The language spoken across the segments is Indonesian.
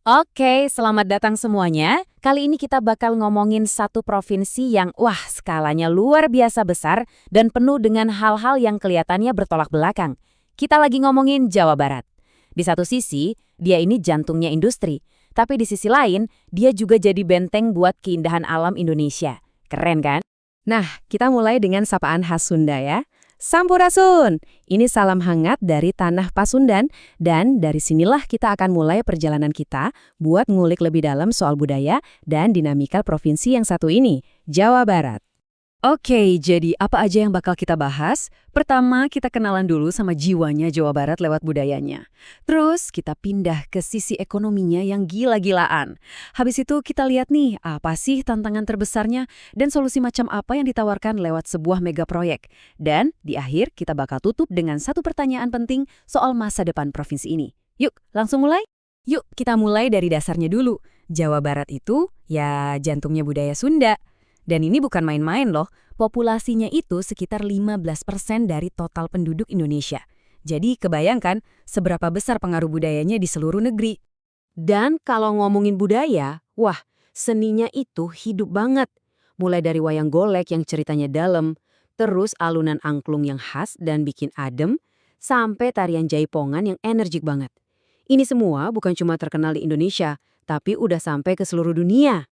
Oke, selamat datang semuanya. Kali ini kita bakal ngomongin satu provinsi yang, skalanya luar biasa besar dan penuh dengan hal-hal yang kelihatannya bertolak belakang. Kita lagi ngomongin Jawa Barat. Di satu sisi, dia ini jantungnya industri. Tapi di sisi lain, dia juga jadi benteng buat keindahan alam Indonesia. Keren kan? Nah, kita mulai dengan sapaan khas Sunda ya. Sampurasun! Ini salam hangat dari tanah Pasundan dan dari sinilah kita akan mulai perjalanan kita buat ngulik lebih dalam soal budaya dan dinamika provinsi yang satu ini, Jawa Barat. Oke, jadi apa aja yang bakal kita bahas? Pertama, kita kenalan dulu sama jiwanya Jawa Barat lewat budayanya. Terus, kita pindah ke sisi ekonominya yang gila-gilaan. Habis itu, kita lihat nih, apa sih tantangan terbesarnya dan solusi macam apa yang ditawarkan lewat sebuah mega proyek. Dan, di akhir, kita bakal tutup dengan satu pertanyaan penting soal masa depan provinsi ini. Yuk, langsung mulai? Yuk, kita mulai dari dasarnya dulu. Jawa Barat itu, ya jantungnya budaya Sunda. Dan ini bukan main-main loh, populasinya itu sekitar 15% dari total penduduk Indonesia. Jadi kebayangkan seberapa besar pengaruh budayanya di seluruh negeri. Dan kalau ngomongin budaya, seninya itu hidup banget. Mulai dari wayang golek yang ceritanya dalam, terus alunan angklung yang khas dan bikin adem, sampai tarian jaipongan yang energik banget. Ini semua bukan cuma terkenal di Indonesia, tapi udah sampai ke seluruh dunia.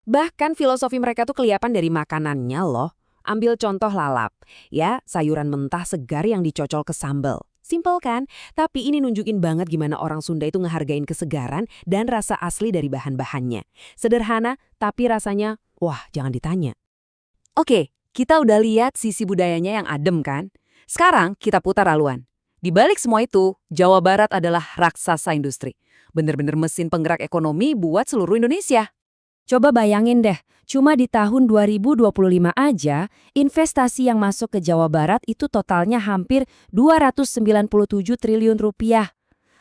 Bahkan filosofi mereka tuh kelihatan dari makanannya loh. Ambil contoh lalap, ya sayuran mentah segar yang dicocol ke sambal. Simpel kan? Tapi ini nunjukin banget gimana orang Sunda itu ngehargain kesegaran dan rasa asli dari bahan-bahannya. Sederhana, tapi rasanya, jangan ditanya. Oke, kita udah lihat sisi budayanya yang adem kan? Sekarang kita putar haluan. Di balik semua itu, Jawa Barat adalah raksasa industri. Bener-bener mesin penggerak ekonomi buat seluruh Indonesia. Coba bayangin deh, cuma di tahun 2025 aja, investasi yang masuk ke Jawa Barat itu totalnya hampir 297 triliun rupiah.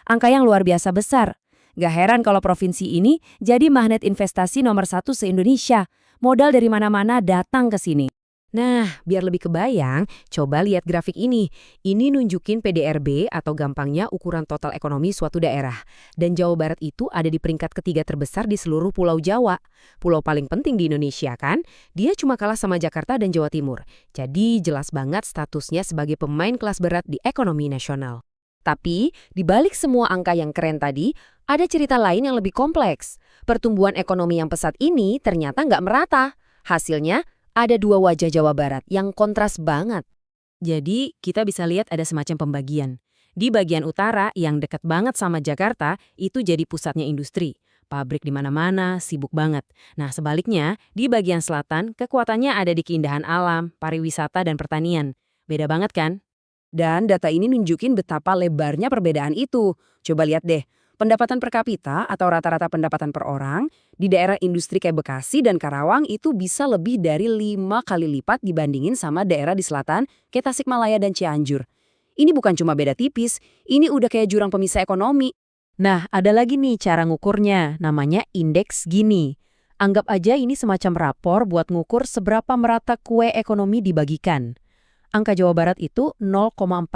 Angka yang luar biasa besar. Gak heran kalau provinsi ini jadi magnet investasi nomor satu se-Indonesia. Modal dari mana-mana datang ke sini. Nah, biar lebih kebayang, coba lihat grafik ini. Ini nunjukin PDRB atau gampangnya ukuran total ekonomi suatu daerah. Dan Jawa Barat itu ada di peringkat ketiga terbesar di seluruh Pulau Jawa. Pulau paling penting di Indonesia kan? Dia cuma kalah sama Jakarta dan Jawa Timur. Jadi jelas banget statusnya sebagai pemain kelas berat di ekonomi nasional. Tapi, di balik semua angka yang keren tadi, ada cerita lain yang lebih kompleks. Pertumbuhan ekonomi yang pesat ini ternyata nggak merata. Hasilnya, ada dua wajah Jawa Barat yang kontras banget. Jadi, kita bisa lihat ada semacam pembagian. Di bagian utara yang dekat banget sama Jakarta, itu jadi pusatnya industri. Pabrik di mana-mana, sibuk banget. Nah, sebaliknya, di bagian selatan, kekuatannya ada di keindahan alam, pariwisata, dan pertanian. Beda banget kan? Dan data ini nunjukin betapa lebarnya perbedaan itu. Coba lihat deh. Pendapatan per kapita atau rata-rata pendapatan per orang di daerah industri kayak Bekasi dan Karawang itu bisa lebih dari 5 kali lipat dibandingin sama daerah di selatan kayak Tasikmalaya dan Cianjur. Ini bukan cuma beda tipis, ini udah kayak jurang pemisah ekonomi. Nah, ada lagi nih cara ngukurnya, namanya indeks Gini. Anggap aja ini semacam rapor buat ngukur seberapa merata kue ekonomi dibagikan. Angka Jawa Barat itu 0,41,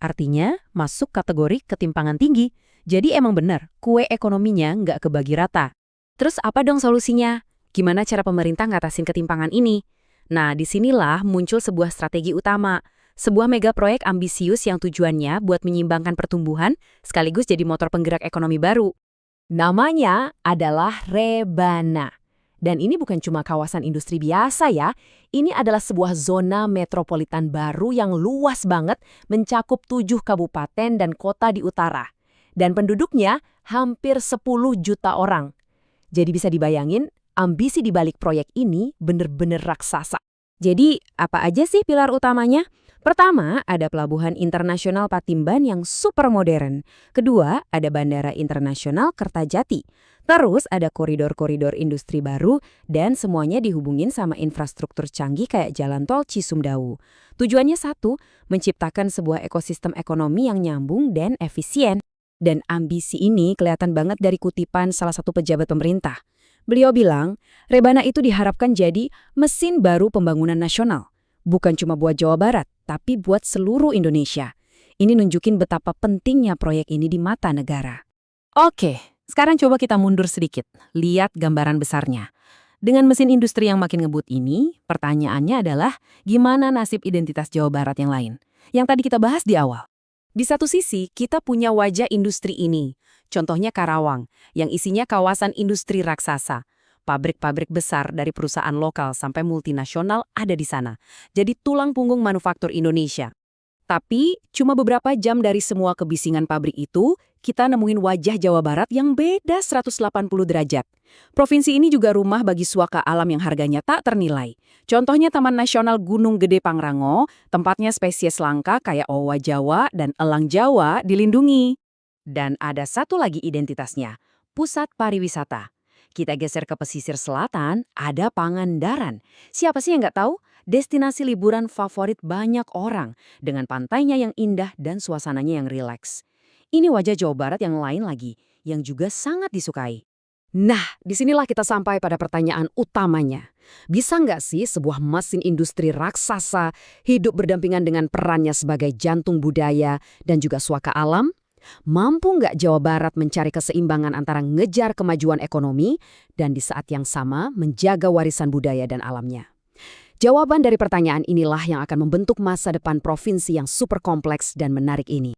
artinya masuk kategori ketimpangan tinggi. Jadi emang benar, kue ekonominya nggak kebagi rata. Terus apa dong solusinya? Gimana cara pemerintah ngatasin ketimpangan ini? Nah, disinilah muncul sebuah strategi utama. Sebuah mega proyek ambisius yang tujuannya buat menyimbangkan pertumbuhan, sekaligus jadi motor penggerak ekonomi baru. Namanya adalah Rebana. Dan ini bukan cuma kawasan industri biasa ya, ini adalah sebuah zona metropolitan baru yang luas banget, mencakup 7 kabupaten dan kota di utara. Dan penduduknya hampir 10 juta orang. Jadi bisa dibayangin, ambisi di balik proyek ini bener-bener raksasa. Jadi, apa aja sih pilar utamanya? Pertama, ada Pelabuhan Internasional Patimban yang super modern. Kedua, ada Bandara Internasional Kertajati. Terus ada koridor-koridor industri baru dan semuanya dihubungin sama infrastruktur canggih kayak jalan tol Cisumdawu. Tujuannya satu, menciptakan sebuah ekosistem ekonomi yang nyambung dan efisien. Dan ambisi ini kelihatan banget dari kutipan salah satu pejabat pemerintah. Beliau bilang, Rebana itu diharapkan jadi mesin baru pembangunan nasional. Bukan cuma buat Jawa Barat, tapi buat seluruh Indonesia. Ini nunjukin betapa pentingnya proyek ini di mata negara. Oke, Sekarang coba kita mundur sedikit, lihat gambaran besarnya. Dengan mesin industri yang makin ngebut ini, pertanyaannya adalah gimana nasib identitas Jawa Barat yang lain? Yang tadi kita bahas di awal. Di satu sisi, kita punya wajah industri ini. Contohnya Karawang, yang isinya kawasan industri raksasa. Pabrik-pabrik besar dari perusahaan lokal sampai multinasional ada di sana. Jadi tulang punggung manufaktur Indonesia. Tapi, cuma beberapa jam dari semua kebisingan pabrik itu, kita nemuin wajah Jawa Barat yang beda 180 derajat. Provinsi ini juga rumah bagi suaka alam yang harganya tak ternilai. Contohnya Taman Nasional Gunung Gede Pangrango, tempatnya spesies langka kayak owa Jawa dan elang Jawa dilindungi. Dan ada satu lagi identitasnya, pusat pariwisata. Kita geser ke pesisir selatan, ada Pangandaran. Siapa sih yang nggak tahu? Destinasi liburan favorit banyak orang, dengan pantainya yang indah dan suasananya yang rileks. Ini wajah Jawa Barat yang lain lagi, yang juga sangat disukai. Nah, disinilah kita sampai pada pertanyaan utamanya. Bisa nggak sih sebuah mesin industri raksasa hidup berdampingan dengan perannya sebagai jantung budaya dan juga suaka alam? Mampu nggak Jawa Barat mencari keseimbangan antara ngejar kemajuan ekonomi dan di saat yang sama menjaga warisan budaya dan alamnya? Jawaban dari pertanyaan inilah yang akan membentuk masa depan provinsi yang super kompleks dan menarik ini.